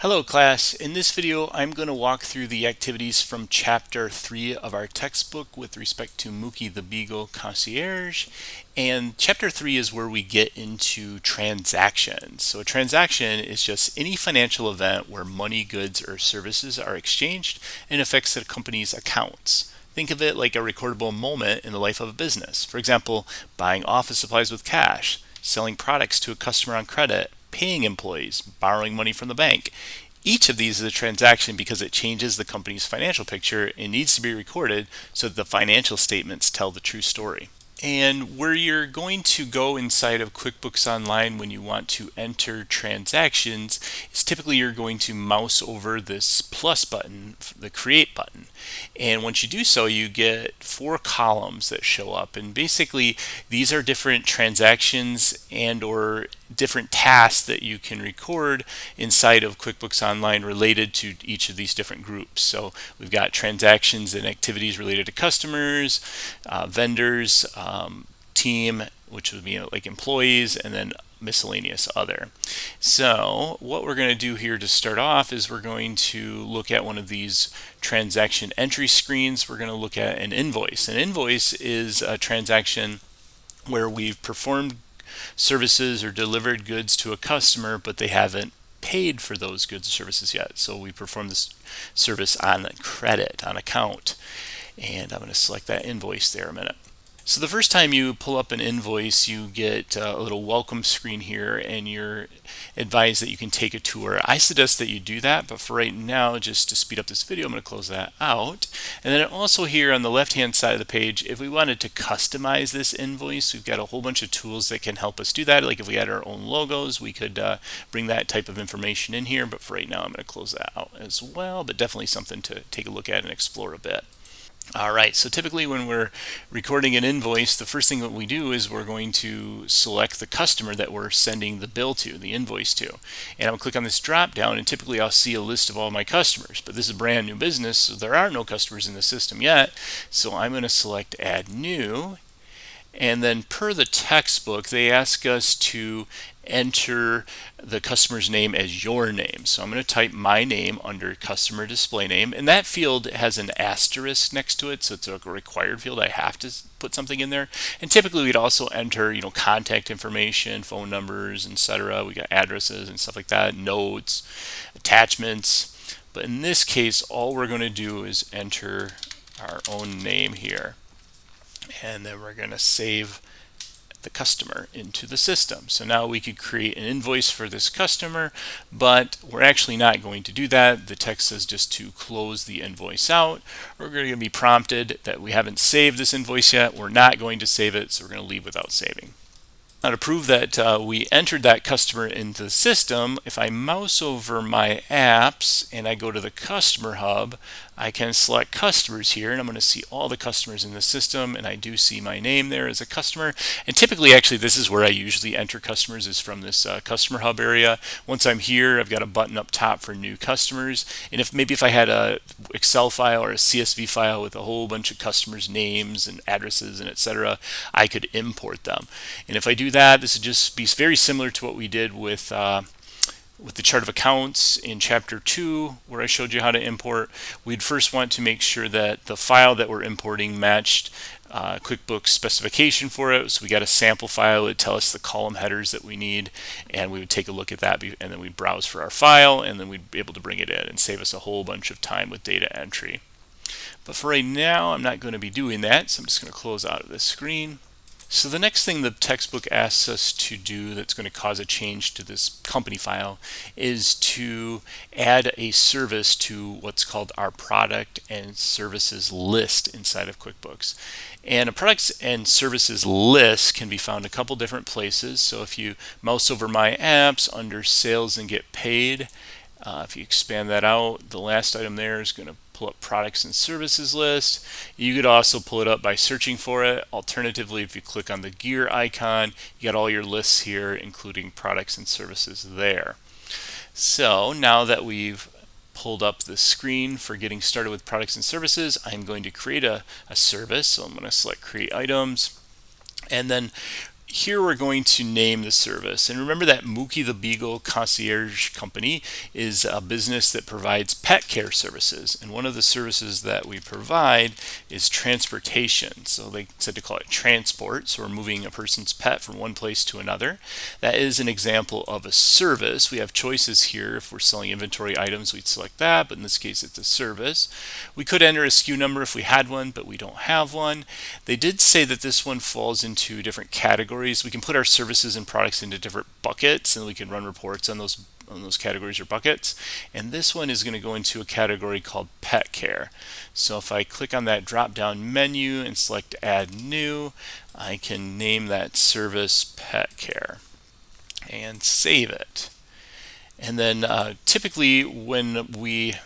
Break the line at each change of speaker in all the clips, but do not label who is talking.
Hello class, in this video I'm going to walk through the activities from chapter 3 of our textbook with respect to Mookie the Beagle Concierge, and chapter 3 is where we get into transactions. So a transaction is just any financial event where money, goods, or services are exchanged and affects the company's accounts. Think of it like a recordable moment in the life of a business. For example, buying office supplies with cash, selling products to a customer on credit, paying employees, borrowing money from the bank. Each of these is a transaction because it changes the company's financial picture and needs to be recorded so that the financial statements tell the true story. And where you're going to go inside of QuickBooks Online when you want to enter transactions is typically you're going to mouse over this plus button, the create button. And once you do so, you get 4 columns that show up. And basically, these are different transactions and or different tasks that you can record inside of QuickBooks Online related to each of these different groups. So we've got transactions and activities related to customers, vendors, team, which would be like employees, and then miscellaneous other. So what we're going to do here to start off is we're going to look at one of these transaction entry screens. We're going to look at an invoice. An invoice is a transaction where we've performed services or delivered goods to a customer, but they haven't paid for those goods or services yet. So we perform this service on credit, on account. And I'm going to select that invoice there a minute. So the first time you pull up an invoice, you get a little welcome screen here, and you're advised that you can take a tour. I suggest that you do that, but for right now, just to speed up this video, I'm going to close that out. And then also here on the left-hand side of the page, if we wanted to customize this invoice, we've got a whole bunch of tools that can help us do that. Like if we had our own logos, we could bring that type of information in here, but for right now, I'm going to close that out as well, but definitely something to take a look at and explore a bit. All right, so typically when we're recording an invoice, the first thing that we do is we're going to select the customer that we're sending the bill to, the invoice to. And I'm going to click on this drop down, and typically I'll see a list of all my customers. But this is a brand new business, so there are no customers in the system yet. So I'm going to select Add New. And then per the textbook, they ask us to enter the customer's name as your name. So I'm going to type my name under customer display name, and that field has an asterisk next to it, so it's a required field. I have to put something in there. And typically we'd also enter, contact information, phone numbers, etc. We got addresses and stuff like that, notes, attachments. But in this case, all we're going to do is enter our own name here. And then we're going to save the customer into the system. So now we could create an invoice for this customer, but we're actually not going to do that. The text says just to close the invoice out. We're going to be prompted that we haven't saved this invoice yet. We're not going to save it, so we're going to leave without saving. Now to prove that we entered that customer into the system, if I mouse over my apps and I go to the customer hub, I can select customers here, and I'm going to see all the customers in the system, and I do see my name there as a customer. And typically, actually, this is where I usually enter customers, is from this customer hub area. Once I'm here, I've got a button up top for new customers, and if I had a Excel file or a CSV file with a whole bunch of customers' names and addresses and etc., I could import them. And if I do that, this would just be very similar to what we did with the chart of accounts in chapter 2, where I showed you how to import. We'd first want to make sure that the file that we're importing matched QuickBooks specification for it. So we got a sample file. It would tell us the column headers that we need, and we would take a look at that, and then we'd browse for our file, and then we'd be able to bring it in and save us a whole bunch of time with data entry. But for right now, I'm not going to be doing that, so I'm just going to close out of this screen. So the next thing the textbook asks us to do that's going to cause a change to this company file is to add a service to what's called our product and services list inside of QuickBooks. And a products and services list can be found a couple different places. So if you mouse over my apps under sales and get paid, if you expand that out, the last item there is going to pull up products and services list. You could also pull it up by searching for it. Alternatively, if you click on the gear icon, you got all your lists here, including products and services there. So now that we've pulled up the screen for getting started with products and services, I'm going to create a service. So I'm going to select create items, and then here we're going to name the service. And remember that Mookie the Beagle Concierge Company is a business that provides pet care services. And one of the services that we provide is transportation. So they said to call it transport. So we're moving a person's pet from one place to another. That is an example of a service. We have choices here. If we're selling inventory items, we'd select that, but in this case it's a service. We could enter a SKU number if we had one, but we don't have one. They did say that this one falls into different categories. We can put our services and products into different buckets, and we can run reports on those categories or buckets. And this one is going to go into a category called pet care. So if I click on that drop down menu and select add new, I can name that service pet care and save it. And then typically when we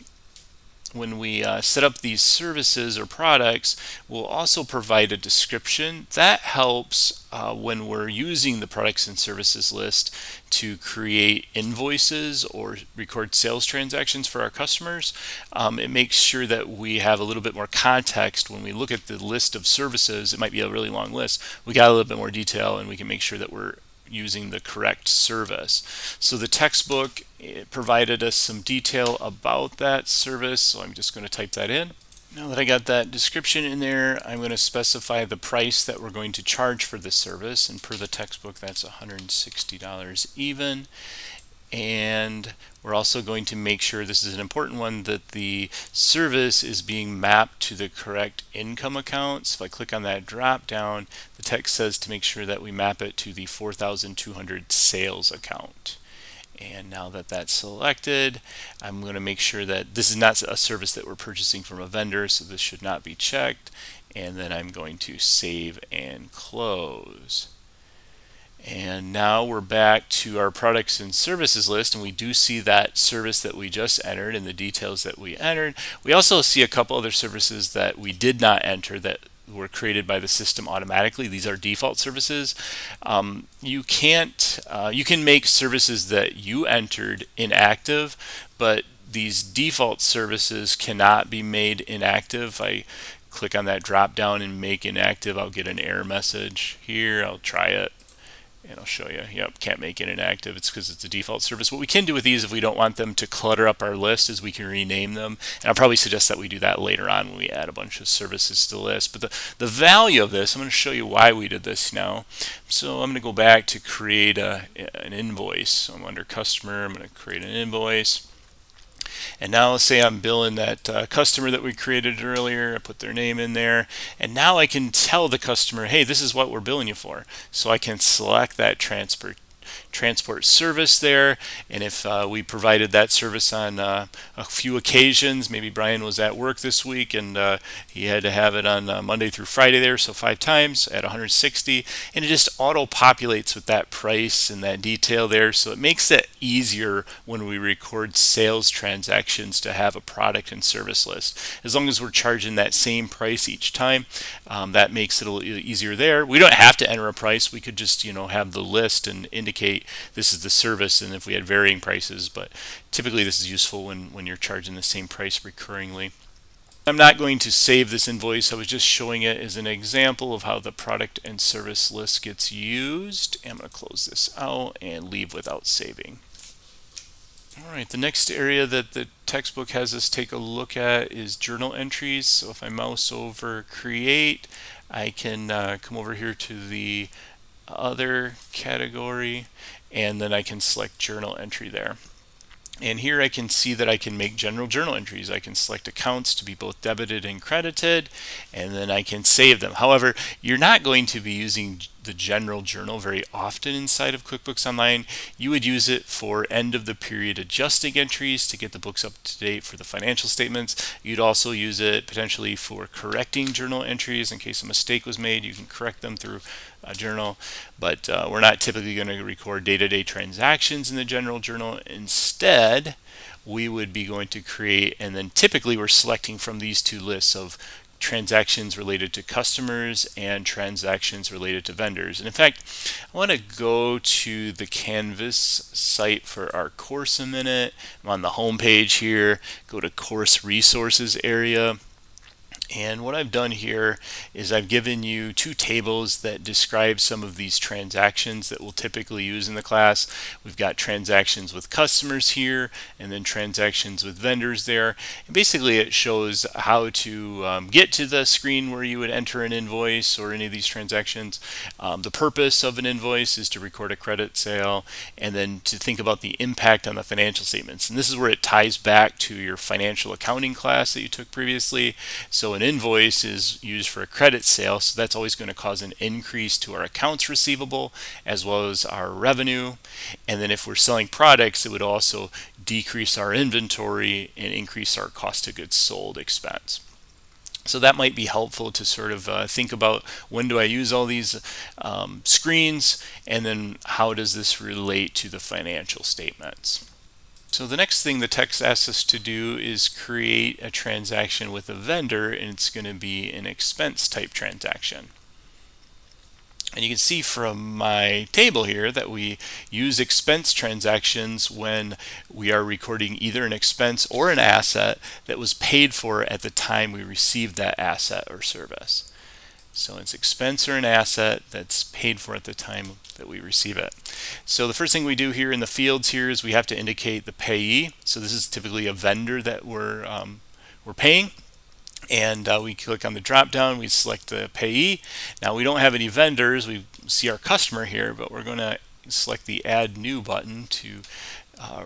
set up these services or products, we'll also provide a description. That helps when we're using the products and services list to create invoices or record sales transactions for our customers. It makes sure that we have a little bit more context when we look at the list of services. It might be a really long list. We got a little bit more detail, and we can make sure that we're using the correct service. So the textbook provided us some detail about that service, so I'm just going to type that in. Now that I got that description in there, I'm going to specify the price that we're going to charge for this service, and per the textbook that's $160 even. And we're also going to make sure, this is an important one, that the service is being mapped to the correct income account. So if I click on that drop down, the text says to make sure that we map it to the 4,200 sales account. And now that that's selected, I'm going to make sure that this is not a service that we're purchasing from a vendor, so this should not be checked. And then I'm going to save and close. And now we're back to our products and services list, and we do see that service that we just entered and the details that we entered. We also see a couple other services that we did not enter that were created by the system automatically. These are default services. You can make services that you entered inactive, but these default services cannot be made inactive. If I click on that drop down and make inactive, I'll get an error message here. I'll try it. And I'll show you, yep, can't make it inactive. It's because it's a default service. What we can do with these, if we don't want them to clutter up our list, is we can rename them. And I'll probably suggest that we do that later on when we add a bunch of services to the list. But the value of this, I'm going to show you why we did this now. So I'm going to go back to create an invoice. So I'm under customer, I'm going to create an invoice. And now let's say I'm billing that customer that we created earlier. I put their name in there, and now I can tell the customer, hey, this is what we're billing you for. So I can select that transport service there, and if we provided that service on a few occasions, maybe Brian was at work this week and he had to have it on Monday through Friday there, so 5 times at 160, and it just auto populates with that price and that detail there. So it makes it easier when we record sales transactions to have a product and service list. As long as we're charging that same price each time, that makes it a little easier there. We don't have to enter a price. We could just have the list and indicate this is the service, and if we had varying prices, but typically this is useful when you're charging the same price recurringly. I'm not going to save this invoice. I was just showing it as an example of how the product and service list gets used. I'm going to close this out and leave without saving. All right, the next area that the textbook has us take a look at is journal entries. So if I mouse over create, I can come over here to the other category, and then I can select journal entry there. And here I can see that I can make general journal entries. I can select accounts to be both debited and credited, and then I can save them. However, you're not going to be using the general journal very often inside of QuickBooks Online. You would use it for end of the period adjusting entries to get the books up to date for the financial statements. You'd also use it potentially for correcting journal entries in case a mistake was made. You can correct them through a journal, but we're not typically going to record day-to-day transactions in the general journal. Instead, we would be going to create, and then typically we're selecting from these two lists of transactions related to customers and transactions related to vendors. And in fact, I want to go to the Canvas site for our course a minute. I'm on the home page here. Go to course resources area, And what I've done here is I've given you two tables that describe some of these transactions that we'll typically use in the class. We've got transactions with customers here, and then transactions with vendors there. And basically it shows how to get to the screen where you would enter an invoice or any of these transactions. The purpose of an invoice is to record a credit sale, and then to think about the impact on the financial statements. And this is where it ties back to your financial accounting class that you took previously. So an invoice is used for a credit sale, so that's always going to cause an increase to our accounts receivable as well as our revenue. And then if we're selling products, it would also decrease our inventory and increase our cost of goods sold expense. So that might be helpful to sort of think about, when do I use all these screens, and then how does this relate to the financial statements. So the next thing the text asks us to do is create a transaction with a vendor, and it's going to be an expense type transaction. And you can see from my table here that we use expense transactions when we are recording either an expense or an asset that was paid for at the time we received that asset or service. So it's expense or an asset that's paid for at the time that we receive it. So the first thing we do here in the fields here is we have to indicate the payee. So this is typically a vendor that we're paying. And we click on the drop down, we select the payee. Now we don't have any vendors, we see our customer here, but we're going to select the add new button to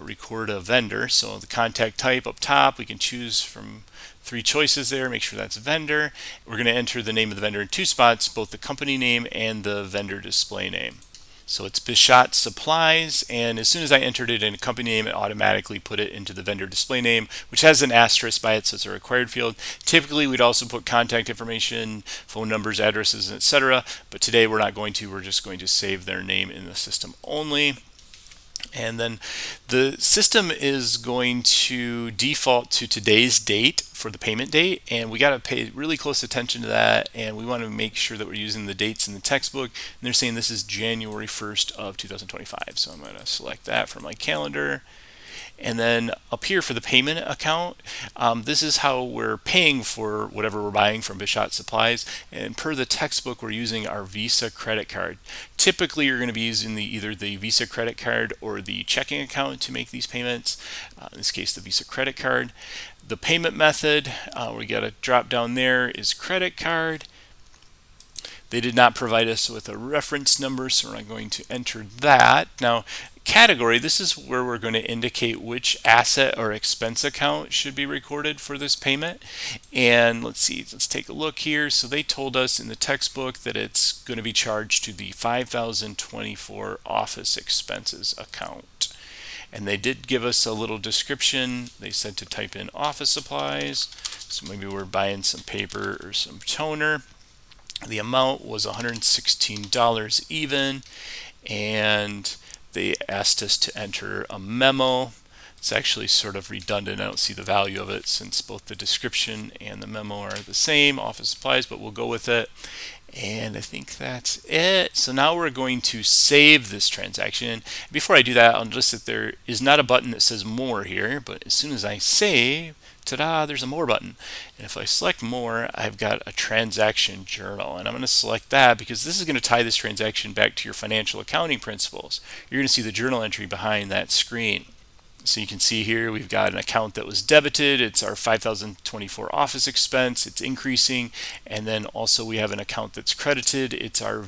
record a vendor. So the contact type up top, we can choose from three choices there, make sure that's vendor. We're going to enter the name of the vendor in two spots, both the company name and the vendor display name. So it's BA160 Supplies, and as soon as I entered it in a company name, it automatically put it into the vendor display name, which has an asterisk by it, so it's a required field. Typically, we'd also put contact information, phone numbers, addresses, etc. But today we're not going to. We're just going to save their name in the system only. And then the system is going to default to today's date for the payment date, and we got to pay really close attention to that, and we want to make sure that we're using the dates in the textbook. And they're saying this is January 1st of 2025, so I'm going to select that from my calendar. And then up here for the payment account, this is how we're paying for whatever we're buying from BA160 Supplies. And per the textbook, we're using our Visa credit card. Typically, you're going to be using either the Visa credit card or the checking account to make these payments. In this case, the Visa credit card. The payment method, we got a drop down there, is credit card. They did not provide us with a reference number, so we're not going to enter that. Now, category, this is where we're going to indicate which asset or expense account should be recorded for this payment. And let's take a look here. So they told us in the textbook that it's going to be charged to the 5024 office expenses account. And they did give us a little description. They said to type in office supplies. So maybe we're buying some paper or some toner. The amount was $116 even, and they asked us to enter a memo. It's actually sort of redundant. I don't see the value of it since both the description and the memo are the same, office supplies, but we'll go with it. And I think that's it. So now we're going to save this transaction. Before I do that, I'll notice that there is not a button that says more here, but as soon as I save, ta-da, there's a more button. And if I select more, I've got a transaction journal, and I'm going to select that because this is going to tie this transaction back to your financial accounting principles. You're going to see the journal entry behind that screen. So you can see here we've got an account that was debited. It's our 5024 office expense. It's increasing. And then also we have an account that's credited. It's our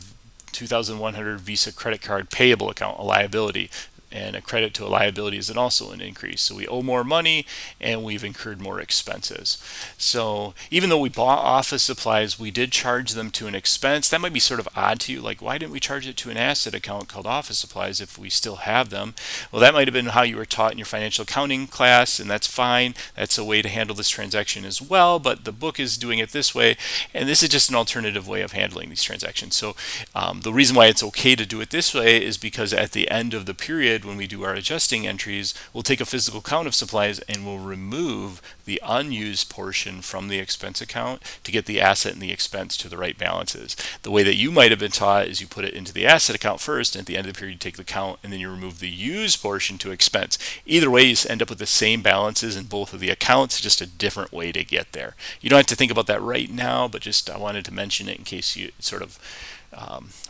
2100 Visa credit card payable account, a liability. And a credit to a liability is also an increase. So we owe more money and we've incurred more expenses. So even though we bought office supplies, we did charge them to an expense. That might be sort of odd to you, like why didn't we charge it to an asset account called office supplies if we still have them? Well, that might have been how you were taught in your financial accounting class, and that's fine. That's a way to handle this transaction as well, but the book is doing it this way, and this is just an alternative way of handling these transactions. So the reason why it's okay to do it this way is because at the end of the period, period, when we do our adjusting entries, we'll take a physical count of supplies and we'll remove the unused portion from the expense account to get the asset and the expense to the right balances. The way that you might have been taught is you put it into the asset account first, and at the end of the period you take the count and then you remove the used portion to expense. Either way, you end up with the same balances in both of the accounts, just a different way to get there. You don't have to think about that right now, but just I wanted to mention it in case you sort of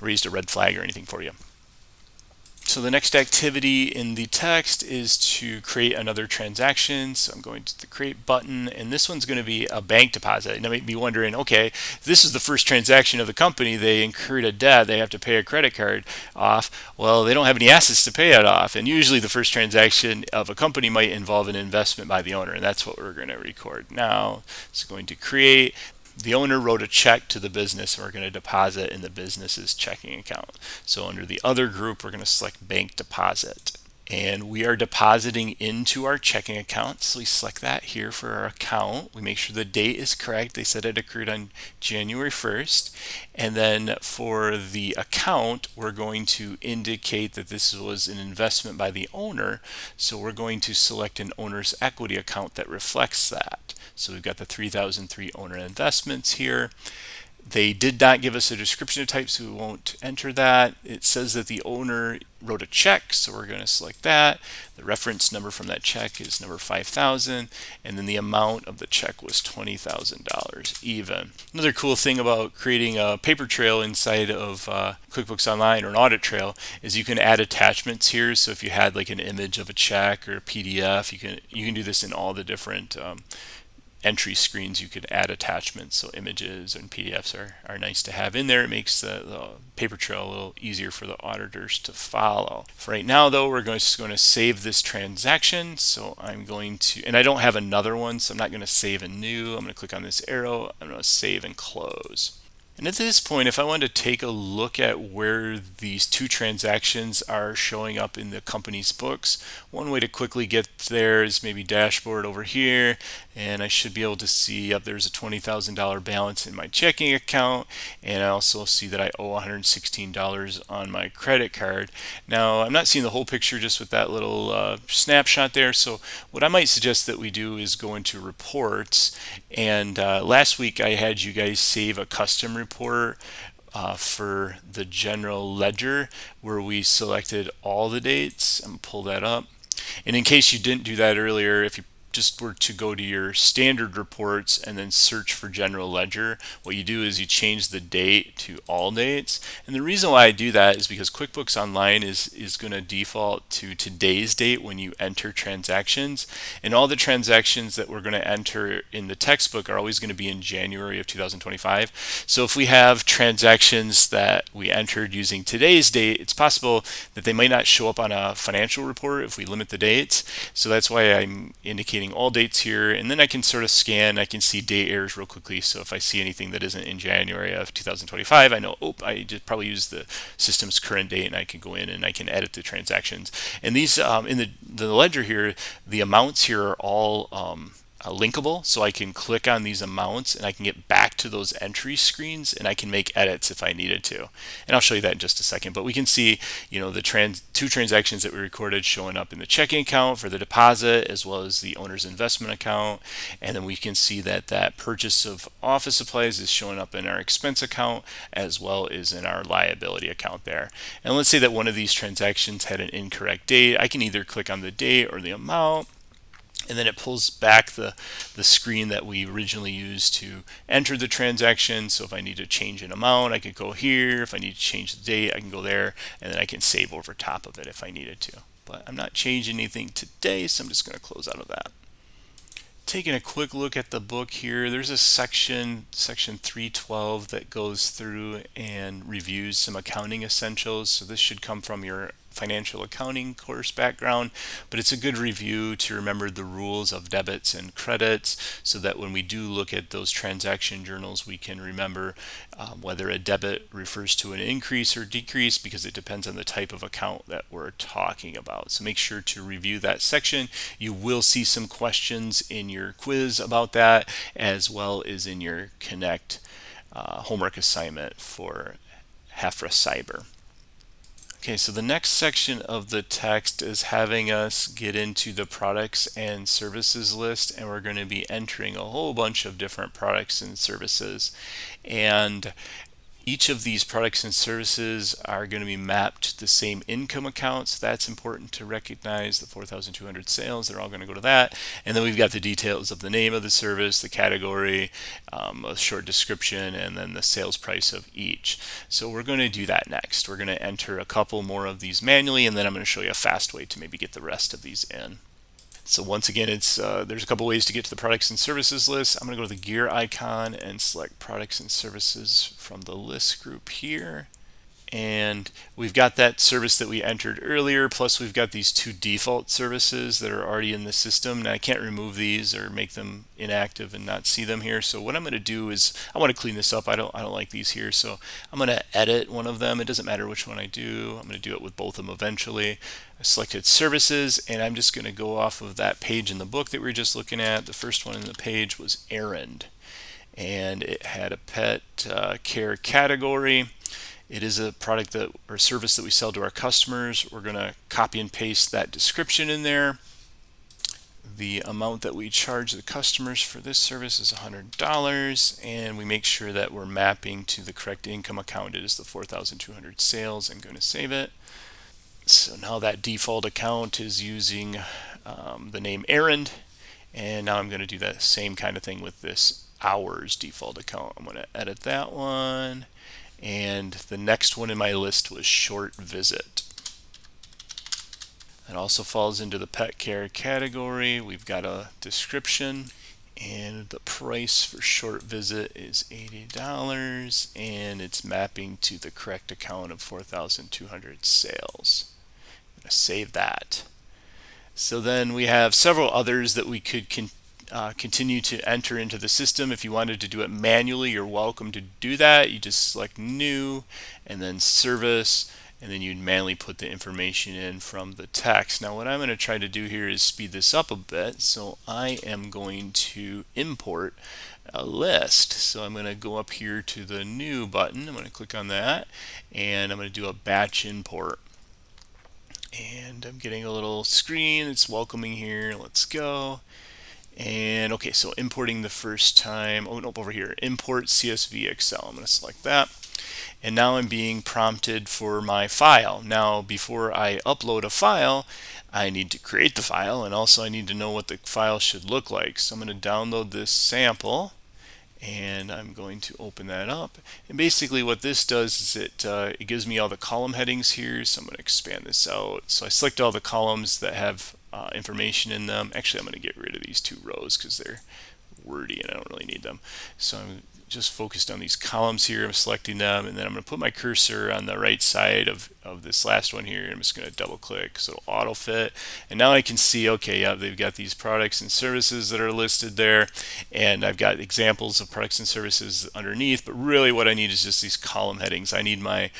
raised a red flag or anything for you. So the next activity in the text is to create another transaction. So I'm going to the create button, and this one's going to be a bank deposit. And you might be wondering, okay, this is the first transaction of the company. They incurred a debt. They have to pay a credit card off. Well, they don't have any assets to pay it off. And usually the first transaction of a company might involve an investment by the owner, and that's what we're going to record now. It's going to create. The owner wrote a check to the business, and we're going to deposit in the business's checking account. So under the other group, we're going to select bank deposit. And we are depositing into our checking account. So we select that here for our account. We make sure the date is correct. They said it occurred on January 1st. And then for the account, we're going to indicate that this was an investment by the owner. So we're going to select an owner's equity account that reflects that. So we've got the 3003 owner investments here. They did not give us a description of type, so we won't enter that. It says that the owner wrote a check, so we're going to select that. The reference number from that check is number 5,000, and then the amount of the check was $20,000 even. Another cool thing about creating a paper trail inside of QuickBooks Online or an audit trail is you can add attachments here. So if you had like an image of a check or a PDF, you can do this in all the different entry screens. You could add attachments, so images and PDFs are nice to have in there. It makes the paper trail a little easier for the auditors to follow. For right now though, we're just going to save this transaction. So I'm going to, and I don't have another one, so I'm not going to save a new. I'm going to click on this arrow. I'm going to save and close. And at this point, if I wanted to take a look at where these two transactions are showing up in the company's books, one way to quickly get there is maybe dashboard over here, and I should be able to see up there's a $20,000 balance in my checking account, and I also see that I owe $116 on my credit card. Now, I'm not seeing the whole picture just with that little snapshot there, so what I might suggest that we do is go into reports, and last week I had you guys save a custom report for the general ledger where we selected all the dates. I'm going to pull that up. And in case you didn't do that earlier, if you just were to go to your standard reports and then search for general ledger, what you do is you change the date to all dates. And the reason why I do that is because QuickBooks Online is going to default to today's date when you enter transactions, and all the transactions that we're going to enter in the textbook are always going to be in January of 2025. So if we have transactions that we entered using today's date, it's possible that they might not show up on a financial report if we limit the dates. So that's why I'm indicating all dates here, and then I can sort of scan. I can see date errors real quickly. So if I see anything that isn't in January of 2025, I know, I just probably used the system's current date, and I can go in and I can edit the transactions. And these in the ledger here, the amounts here are all linkable, so I can click on these amounts and I can get back to those entry screens and I can make edits if I needed to. And I'll show you that in just a second. But we can see, the two transactions that we recorded showing up in the checking account for the deposit as well as the owner's investment account. And then we can see that that purchase of office supplies is showing up in our expense account as well as in our liability account there. And let's say that one of these transactions had an incorrect date. I can either click on the date or the amount, and then it pulls back the screen that we originally used to enter the transaction. So if I need to change an amount, I could go here. If I need to change the date, I can go there, and then I can save over top of it if I needed to. But I'm not changing anything today, so I'm just going to close out of that. Taking a quick look at the book here, there's a section 312, that goes through and reviews some accounting essentials. So this should come from your financial accounting course background, but it's a good review to remember the rules of debits and credits so that when we do look at those transaction journals, we can remember whether a debit refers to an increase or decrease, because it depends on the type of account that we're talking about. So make sure to review that section. You will see some questions in your quiz about that, as well as in your Connect homework assignment for HEFRA Cyber. Okay, so the next section of the text is having us get into the products and services list, and we're going to be entering a whole bunch of different products and services. And each of these products and services are going to be mapped to the same income account. So that's important to recognize. The 4,200 sales, they're all going to go to that. And then we've got the details of the name of the service, the category, a short description, and then the sales price of each. So we're going to do that next. We're going to enter a couple more of these manually, and then I'm going to show you a fast way to maybe get the rest of these in. So once again, there's a couple ways to get to the products and services list. I'm going to go to the gear icon and select products and services from the list group here. And we've got that service that we entered earlier, plus we've got these two default services that are already in the system. Now I can't remove these or make them inactive and not see them here. So what I'm going to do is I want to clean this up. I don't like these here, so I'm going to edit one of them. It doesn't matter which one I do. I'm going to do it with both of them eventually. I selected services, and I'm just going to go off of that page in the book that we were just looking at. The first one in the page was errand, and it had a pet care category. It is a product that or service that we sell to our customers. We're going to copy and paste that description in there. The amount that we charge the customers for this service is $100, and we make sure that we're mapping to the correct income account. It is the 4,200 sales. I'm going to save it. So now that default account is using the name errand, and now I'm going to do that same kind of thing with this hours default account. I'm going to edit that one. And the next one in my list was short visit. It also falls into the pet care category. We've got a description, and the price for short visit is $80, and it's mapping to the correct account of 4,200 sales. I'm going to save that. So then we have several others that we could continue to enter into the system. If you wanted to do it manually, you're welcome to do that. You just select new and then service, and then you'd manually put the information in from the text. Now what I'm going to try to do here is speed this up a bit. So I am going to import a list. So I'm going to go up here to the new button. I'm going to click on that, and I'm going to do a batch import. And I'm getting a little screen. It's welcoming here. Let's go. And okay, so importing the first time, oh nope, over here, import CSV Excel. I'm going to select that. And now I'm being prompted for my file. Now, before I upload a file, I need to create the file, and also I need to know what the file should look like. So I'm going to download this sample, and I'm going to open that up. And basically what this does is it gives me all the column headings here. So I'm going to expand this out. So I select all the columns that have information in them. Actually, I'm going to get rid of these two rows because they're wordy and I don't really need them. So I'm just focused on these columns here. I'm selecting them, and then I'm going to put my cursor on the right side of this last one here. I'm just going to double click so it'll auto fit, and now I can see, okay, yeah, they've got these products and services that are listed there, and I've got examples of products and services underneath, but really what I need is just these column headings. I need my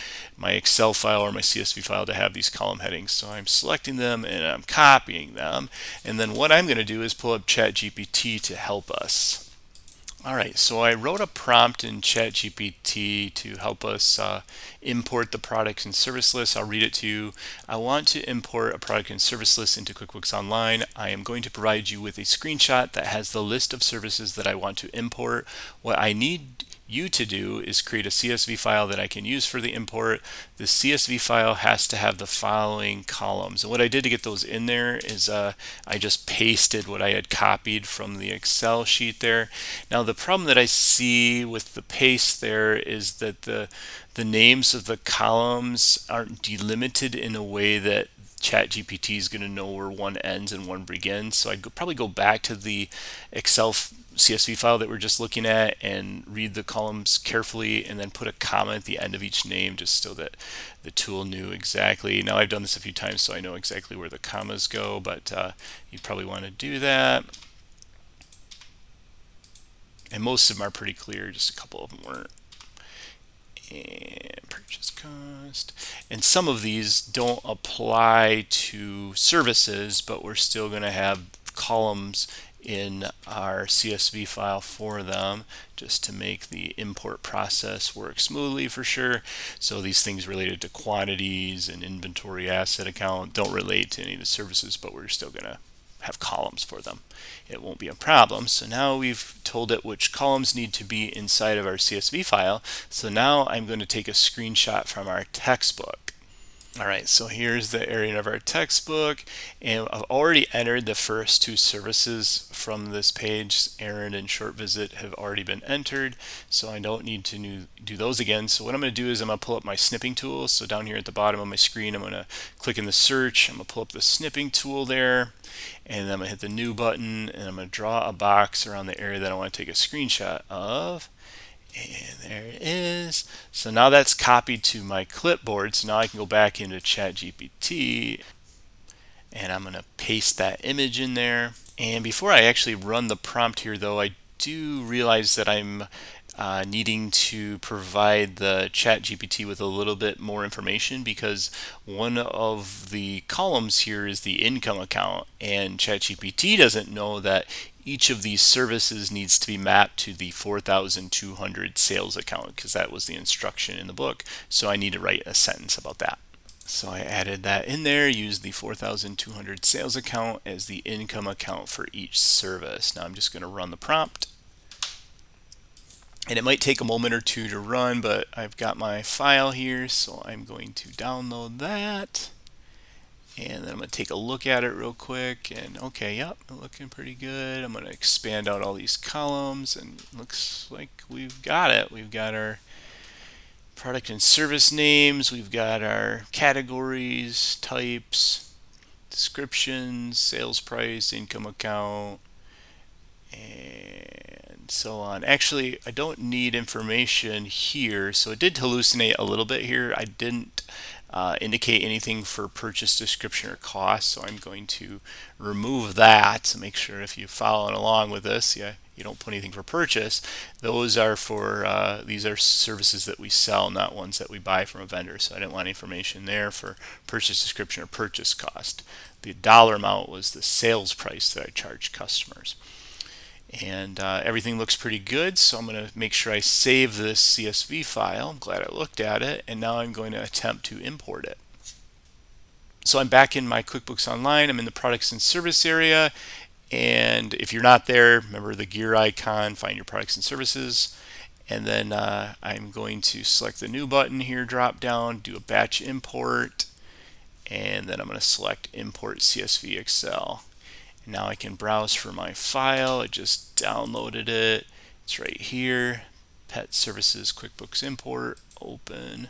Excel file or my CSV file to have these column headings, so I'm selecting them and I'm copying them, and then what I'm going to do is pull up ChatGPT to help us. Alright, so I wrote a prompt in ChatGPT to help us import the products and service list. I'll read it to you. I want to import a product and service list into QuickBooks Online. I am going to provide you with a screenshot that has the list of services that I want to import. What I need you to do is create a CSV file that I can use for the import. The CSV file has to have the following columns. And what I did to get those in there is I just pasted what I had copied from the Excel sheet there. Now the problem that I see with the paste there is that the names of the columns aren't delimited in a way that ChatGPT is going to know where one ends and one begins. So I'd probably go back to the Excel CSV file that we're just looking at and read the columns carefully, and then put a comma at the end of each name just so that the tool knew exactly. Now I've done this a few times so I know exactly where the commas go, but you probably want to do that. And most of them are pretty clear, just a couple of them weren't. And purchase cost. And some of these don't apply to services, but we're still going to have columns in our CSV file for them, just to make the import process work smoothly for sure. So these things related to quantities and inventory asset account don't relate to any of the services, but we're still going to have columns for them. It won't be a problem. So now we've told it which columns need to be inside of our CSV file. So now I'm going to take a screenshot from our textbook. All right, so here's the area of our textbook, and I've already entered the first two services from this page. Errand and short visit have already been entered, so I don't need to do those again. So what I'm going to do is I'm going to pull up my snipping tool. So down here at the bottom of my screen, I'm going to click in the search. I'm going to pull up the snipping tool there, and then I'm going to hit the new button, and I'm going to draw a box around the area that I want to take a screenshot of. And there it is. So now that's copied to my clipboard. So now I can go back into ChatGPT and I'm going to paste that image in there. And before I actually run the prompt here, though, I do realize that I'm needing to provide the ChatGPT with a little bit more information, because one of the columns here is the income account, and ChatGPT doesn't know that each of these services needs to be mapped to the 4,200 sales account, because that was the instruction in the book. So I need to write a sentence about that. So I added that in there, used the 4,200 sales account as the income account for each service. Now I'm just going to run the prompt. And it might take a moment or two to run, but I've got my file here, so I'm going to download that. And then I'm going to take a look at it real quick, and okay, yep, looking pretty good. I'm going to expand out all these columns, and looks like we've got it. We've got our product and service names, we've got our categories, types, descriptions, sales price, income account, and so on. Actually, I don't need information here, so it did hallucinate a little bit here. I didn't indicate anything for purchase description or cost, so I'm going to remove that to make sure if you're following along with this, you don't put anything for purchase. Those are for these are services that we sell, not ones that we buy from a vendor, so I didn't want information there for purchase description or purchase cost. The dollar amount was the sales price that I charged customers. And everything looks pretty good, so I'm going to make sure I save this CSV file. I'm glad I looked at it, and now I'm going to attempt to import it. So I'm back in my QuickBooks Online. I'm in the products and service area, and if you're not there, remember the gear icon, find your products and services, and then I'm going to select the new button here, drop down, do a batch import, and then I'm going to select import CSV Excel. Now I can browse for my file. I just downloaded it. It's right here. Pet Services QuickBooks Import. Open.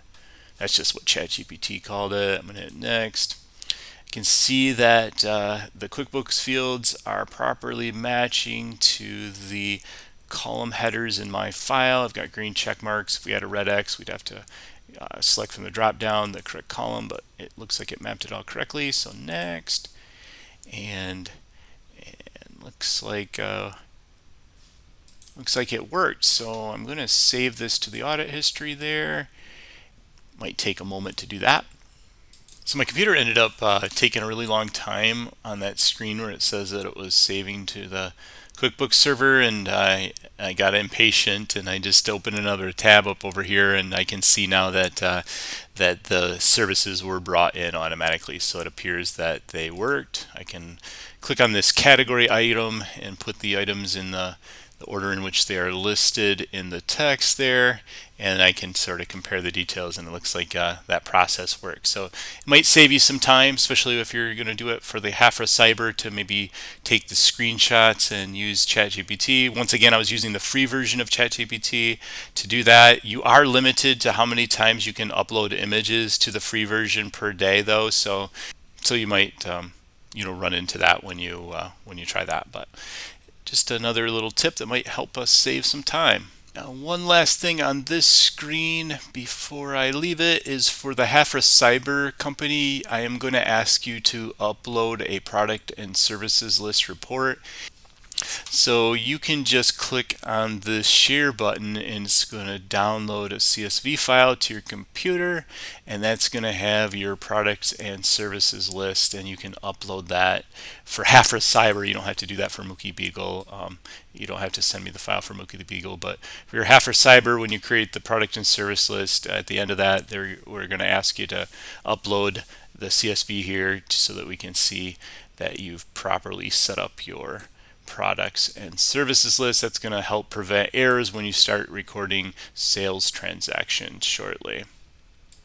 That's just what ChatGPT called it. I'm going to hit next. I can see that the QuickBooks fields are properly matching to the column headers in my file. I've got green check marks. If we had a red X, we'd have to select from the drop down the correct column, but it looks like it mapped it all correctly. So next. And looks like it worked. So I'm going to save this to the audit history there. Might take a moment to do that. So my computer ended up taking a really long time on that screen where it says that it was saving to the QuickBooks server, and I got impatient and I just opened another tab up over here, and I can see now that that the services were brought in automatically. So it appears that they worked. I can click on this category item and put the items in the order in which they are listed in the text there, and I can sort of compare the details, and it looks like that process works. So it might save you some time, especially if you're going to do it for the Hafra Cyber, to maybe take the screenshots and use ChatGPT. Once again, I was using the free version of ChatGPT to do that. You are limited to how many times you can upload images to the free version per day, though, so you might run into that when you try that. But just another little tip that might help us save some time. Now, one last thing on this screen before I leave it is for the Hafra Cyber company. I am going to ask you to upload a product and services list report. So you can just click on the share button and it's going to download a CSV file to your computer, and that's going to have your products and services list, and you can upload that for Hafra Cyber. You don't have to do that for Mookie Beagle. You don't have to send me the file for Mookie the Beagle, but for your Hafra Cyber, when you create the product and service list, at the end of that, we're going to ask you to upload the CSV here so that we can see that you've properly set up your products and services list. That's going to help prevent errors when you start recording sales transactions shortly.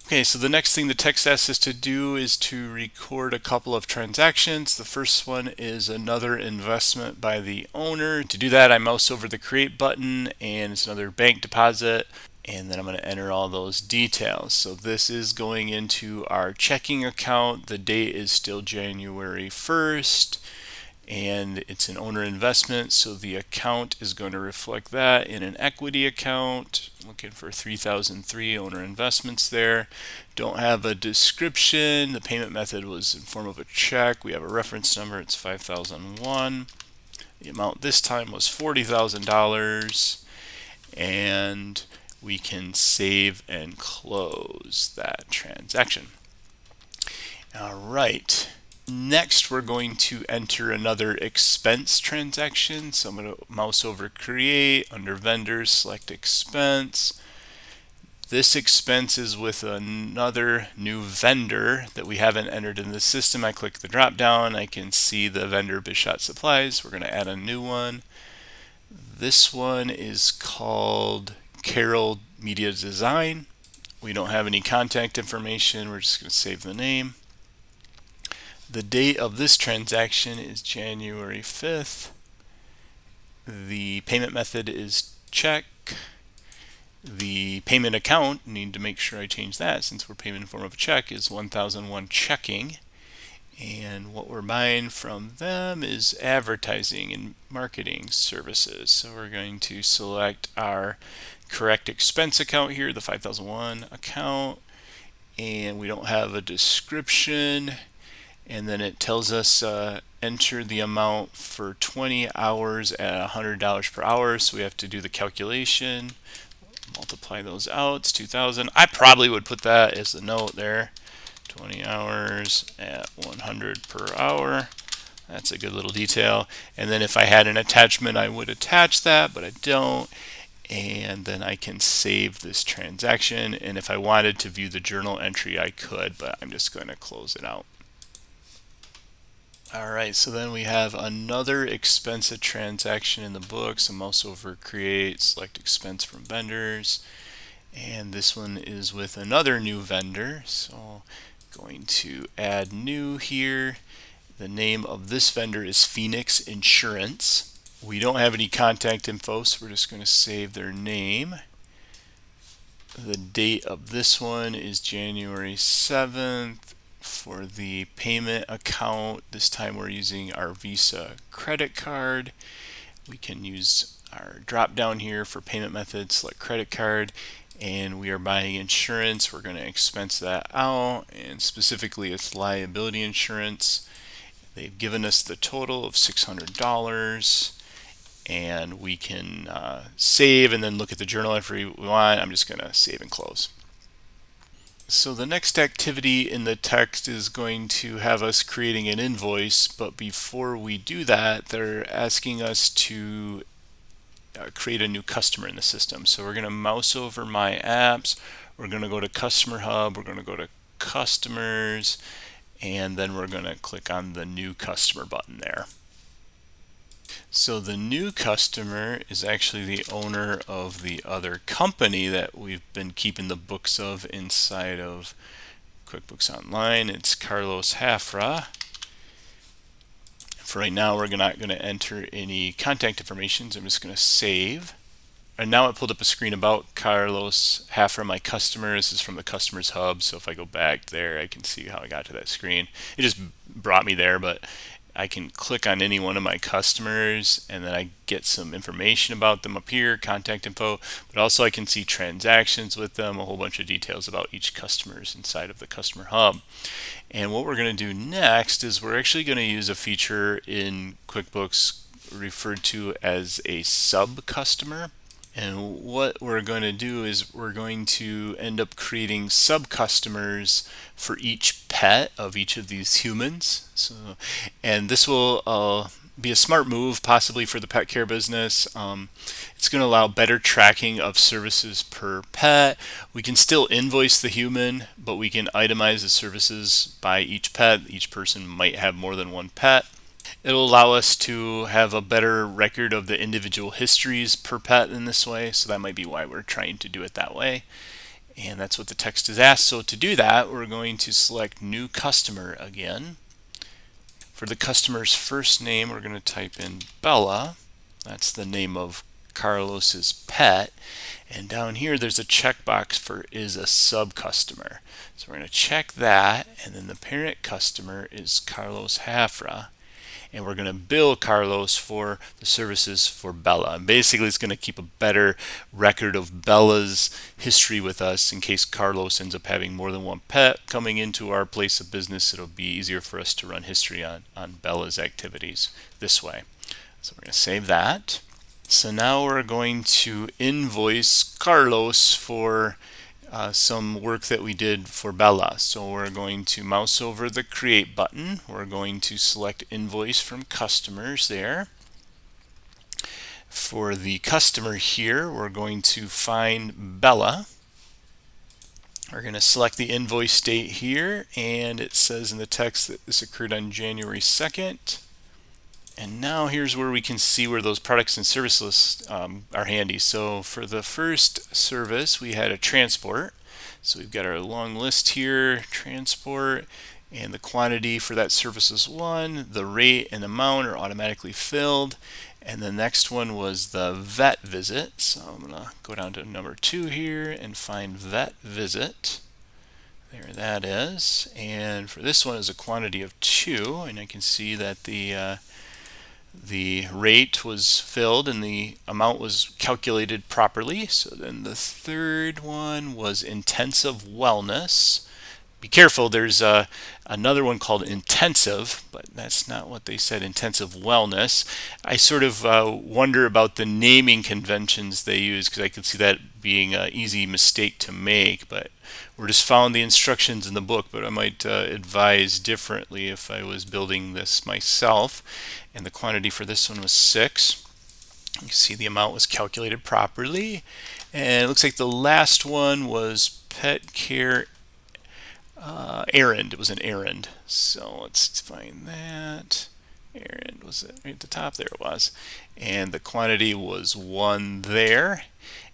Okay, so the next thing the text asks us to do is to record a couple of transactions. The first one is another investment by the owner. To do that, I mouse over the create button and it's another bank deposit, and then I'm going to enter all those details. So this is going into our checking account. The date is still January 1st. And it's an owner investment, so the account is going to reflect that in an equity account. Looking for 3003 owner investments there. Don't have a description. The payment method was in form of a check. We have a reference number. It's 5001. The amount this time was $40,000, and we can save and close that transaction. All right. Next, we're going to enter another expense transaction. So I'm going to mouse over create, under vendors, select expense. This expense is with another new vendor that we haven't entered in the system. I click the drop down. I can see the vendor Bishot Supplies. We're going to add a new one. This one is called Carroll Media Design. We don't have any contact information. We're just going to save the name. The date of this transaction is January 5th. The payment method is check. The payment account, need to make sure I change that since we're paying in form of a check, is 1001 checking. And what we're buying from them is advertising and marketing services. So we're going to select our correct expense account here, the 5001 account. And we don't have a description. And then it tells us enter the amount for 20 hours at $100 per hour. So we have to do the calculation, multiply those out. It's 2,000. I probably would put that as the note there. 20 hours at 100 per hour. That's a good little detail. And then if I had an attachment, I would attach that, but I don't. And then I can save this transaction. And if I wanted to view the journal entry, I could, but I'm just going to close it out. Alright, so then we have another expense transaction in the book. So mouse over create, select expense from vendors. And this one is with another new vendor. So going to add new here. The name of this vendor is Phoenix Insurance. We don't have any contact info, so we're just going to save their name. The date of this one is January 7th. For the payment account, this time we're using our Visa credit card. We can use our drop down here for payment method, select credit card, and we are buying insurance. We're going to expense that out, and specifically it's liability insurance. They've given us the total of $600, and we can save and then look at the journal entry we want. I'm just going to save and close. So the next activity in the text is going to have us creating an invoice, but before we do that, they're asking us to create a new customer in the system. So we're going to mouse over My Apps, we're going to go to Customer Hub, we're going to go to Customers, and then we're going to click on the New Customer button there. So the new customer is actually the owner of the other company that we've been keeping the books of inside of QuickBooks Online. It's Carlos Hafra. For right now, we're not going to enter any contact information, so I'm just going to save. And now it pulled up a screen about Carlos Hafra, my customer. This is from the Customers Hub, so if I go back there, I can see how I got to that screen. It just brought me there, but I can click on any one of my customers and then I get some information about them up here, contact info, but also I can see transactions with them, a whole bunch of details about each customer's inside of the Customer Hub. And what we're going to do next is we're actually going to use a feature in QuickBooks referred to as a sub-customer. And what we're going to do is we're going to end up creating sub-customers for each pet of each of these humans. And this will be a smart move possibly for the pet care business. It's going to allow better tracking of services per pet. We can still invoice the human, but we can itemize the services by each pet. Each person might have more than one pet. It'll allow us to have a better record of the individual histories per pet in this way, so that might be why we're trying to do it that way. And that's what the text is asked. So to do that, we're going to select New Customer again. For the customer's first name, we're going to type in Bella. That's the name of Carlos's pet. And down here, there's a checkbox for is a sub-customer. So we're going to check that, and then the parent customer is Carlos Hafra. And we're going to bill Carlos for the services for Bella. And basically, it's going to keep a better record of Bella's history with us in case Carlos ends up having more than one pet coming into our place of business. It'll be easier for us to run history on Bella's activities this way. So we're going to save that. So now we're going to invoice Carlos for some work that we did for Bella. So we're going to mouse over the create button. We're going to select invoice from customers there. For the customer here, we're going to find Bella. We're going to select the invoice date here, and it says in the text that this occurred on January 2nd. And now here's where we can see where those products and service lists are handy. So for the first service, we had a transport. So we've got our long list here, transport, and the quantity for that service is 1. The rate and amount are automatically filled. And the next one was the vet visit. So I'm going to go down to number 2 here and find vet visit. There that is. And for this one is a quantity of 2. And I can see that the rate was filled and the amount was calculated properly. So then the third one was intensive wellness. Be careful, there's another one called intensive, but that's not what they said, intensive wellness. I sort of wonder about the naming conventions they use because I could see that being an easy mistake to make, but we're just following the instructions in the book, but I might advise differently if I was building this myself. And the quantity for this one was 6. You can see the amount was calculated properly. And it looks like the last one was pet care errand. It was an errand. So let's find that. Errand, was it right at the top? There it was. And the quantity was 1 there.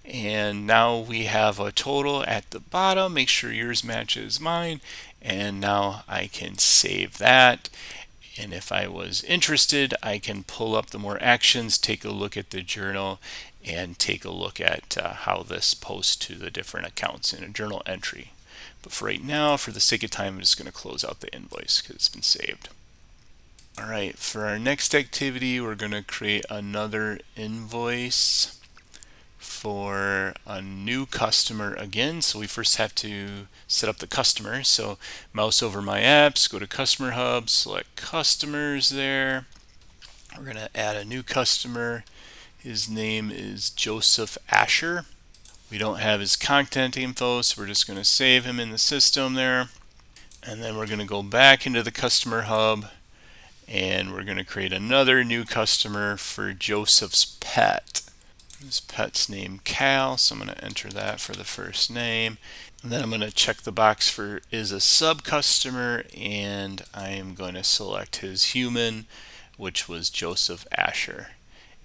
And now we have a total at the bottom. Make sure yours matches mine. And now I can save that. And if I was interested, I can pull up the more actions, take a look at the journal, and take a look at how this posts to the different accounts in a journal entry. But for right now, for the sake of time, I'm just going to close out the invoice because it's been saved. All right, for our next activity, we're going to create another invoice for a new customer again. So we first have to set up the customer. So mouse over my apps, go to Customer Hub, select customers there. We're going to add a new customer. His name is Joseph Asher. We don't have his contact info, so we're just going to save him in the system there. And then we're going to go back into the Customer Hub and we're going to create another new customer for Joseph's pet. His pet's name Cal, so I'm going to enter that for the first name. And then I'm going to check the box for is a sub-customer, and I am going to select his human, which was Joseph Asher.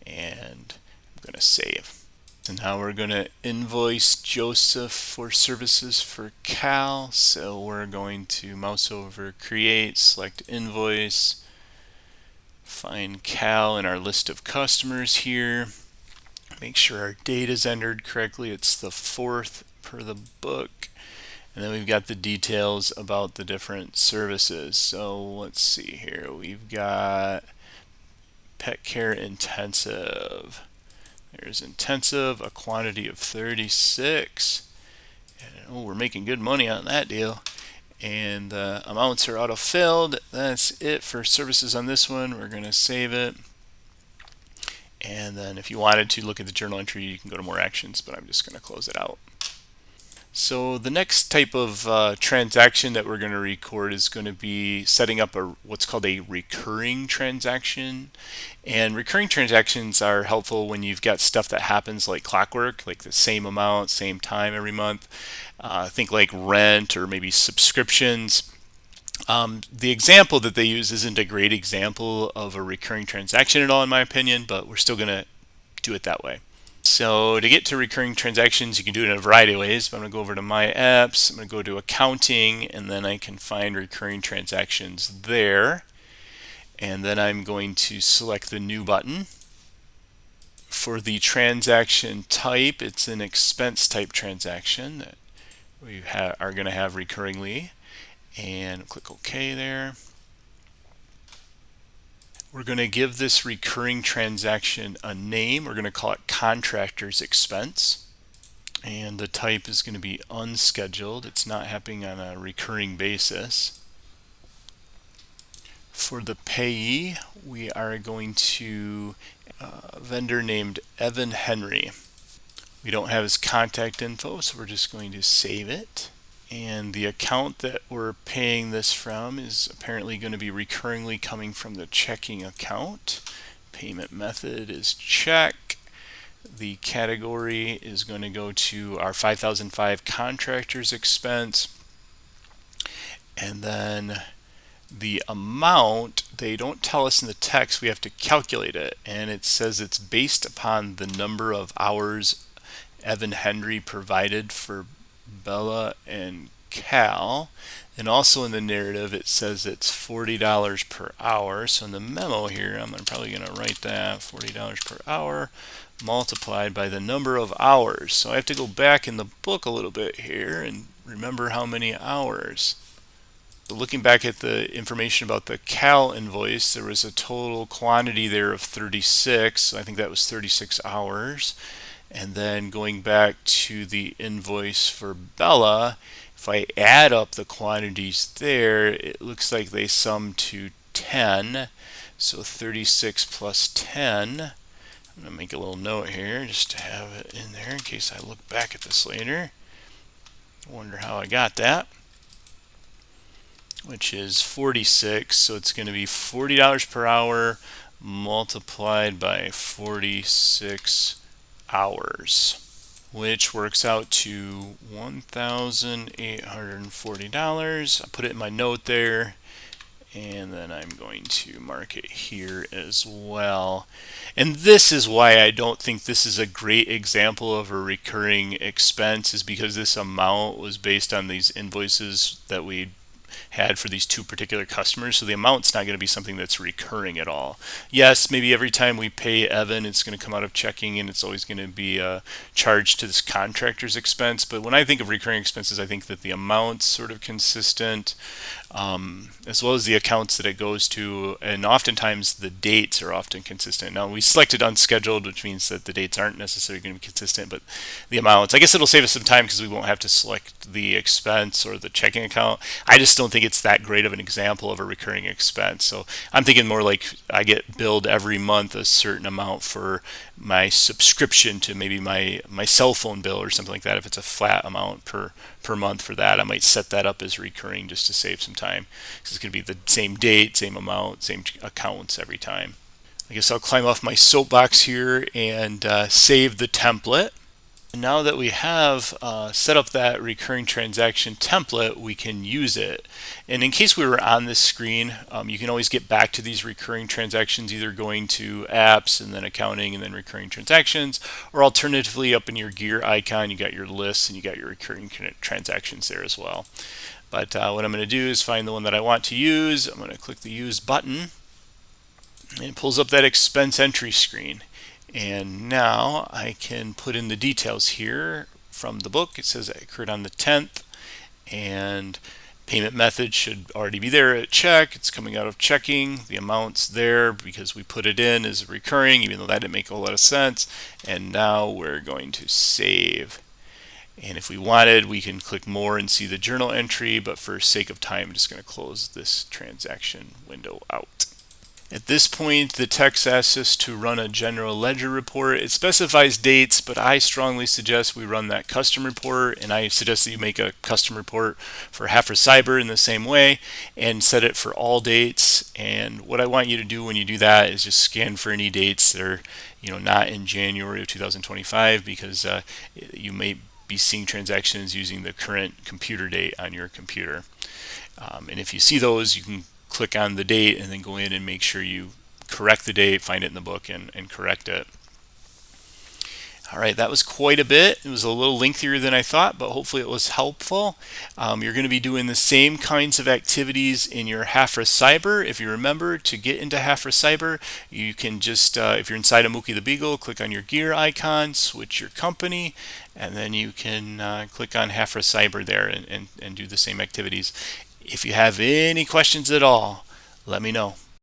And I'm going to save. So now we're going to invoice Joseph for services for Cal. So we're going to mouse over create, select invoice, find Cal in our list of customers here. Make sure our date is entered correctly. It's the 4th per the book. And then we've got the details about the different services. So let's see here. We've got pet care intensive. There's intensive, a quantity of 36. And, oh, we're making good money on that deal. And the amounts are auto-filled. That's it for services on this one. We're going to save it. And then if you wanted to look at the journal entry, you can go to more actions, but I'm just going to close it out. So the next type of transaction that we're going to record is going to be setting up what's called a recurring transaction. And recurring transactions are helpful when you've got stuff that happens like clockwork, like the same amount, same time every month. Think like rent or maybe subscriptions. The example that they use isn't a great example of a recurring transaction at all, in my opinion, but we're still going to do it that way. So to get to recurring transactions, you can do it in a variety of ways. But I'm going to go over to My Apps. I'm going to go to Accounting, and then I can find recurring transactions there. And then I'm going to select the New button. For the transaction type, it's an expense type transaction that we are going to have recurringly. And click OK there. We're going to give this recurring transaction a name. We're going to call it contractor's expense. And the type is going to be unscheduled. It's not happening on a recurring basis. For the payee, we are going to a vendor named Evan Henry. We don't have his contact info, so we're just going to save it. And the account that we're paying this from is apparently going to be recurringly coming from the checking account. Payment method is check. The category is going to go to our 5005 contractor's expense. And then the amount, they don't tell us in the text, we have to calculate it. And it says it's based upon the number of hours Evan Henry provided for Bella and Cal. And also in the narrative it says it's $40 per hour. So in the memo here, I'm probably going to write that $40 per hour multiplied by the number of hours. So I have to go back in the book a little bit here and remember how many hours. So looking back at the information about the Cal invoice, there was a total quantity there of 36. I think that was 36 hours. And then going back to the invoice for Bella, if I add up the quantities there, it looks like they sum to 10. So 36 plus 10. I'm going to make a little note here just to have it in there in case I look back at this later. I wonder how I got that. Which is 46. So it's going to be $40 per hour multiplied by 46 hours, which works out to $1,840. I put it in my note there, and then I'm going to mark it here as well. And this is why I don't think this is a great example of a recurring expense, is because this amount was based on these invoices that we had for these two particular customers. So the amount's not going to be something that's recurring at all. Yes, maybe every time we pay Evan, it's going to come out of checking and it's always going to be charged to this contractor's expense. But when I think of recurring expenses, I think that the amount's sort of consistent, as well as the accounts that it goes to, and oftentimes the dates are often consistent. Now we selected unscheduled, which means that the dates aren't necessarily going to be consistent, but the amounts, I guess it'll save us some time because we won't have to select the expense or the checking account. I just don't think it's that great of an example of a recurring expense. So I'm thinking more like I get billed every month a certain amount for my subscription to maybe my cell phone bill or something like that. If it's a flat amount per month for that, I might set that up as recurring just to save some time, because it's going to be the same date, same amount, same accounts every time. I guess I'll climb off my soapbox here and save the template. And now that we have set up that recurring transaction template, we can use it. And in case we were on this screen, you can always get back to these recurring transactions, either going to apps and then accounting and then recurring transactions, or alternatively up in your gear icon, you got your lists and you got your recurring transactions there as well. But what I'm going to do is find the one that I want to use. I'm going to click the Use button, and it pulls up that expense entry screen. And now I can put in the details here from the book. It says it occurred on the 10th, and payment method should already be there at check. It's coming out of checking. The amount's there because we put it in as recurring, even though that didn't make a whole lot of sense. And now we're going to save. And if we wanted, we can click more and see the journal entry, but for sake of time, I'm just going to close this transaction window out. At this point, the text asks us to run a general ledger report. It specifies dates, but I strongly suggest we run that custom report, and I suggest that you make a custom report for Hafra Cyber in the same way and set it for all dates. And what I want you to do when you do that is just scan for any dates that are, not in January of 2025, because you may be seeing transactions using the current computer date on your computer. And if you see those, you can click on the date and then go in and make sure you correct the date, find it in the book, and correct it. All right, that was quite a bit. It was a little lengthier than I thought, but hopefully it was helpful. You're going to be doing the same kinds of activities in your Hafra Cyber. If you remember, to get into Hafra Cyber, you can just, if you're inside of Mookie the Beagle, click on your gear icon, switch your company, and then you can click on Hafra Cyber there and do the same activities. If you have any questions at all, let me know.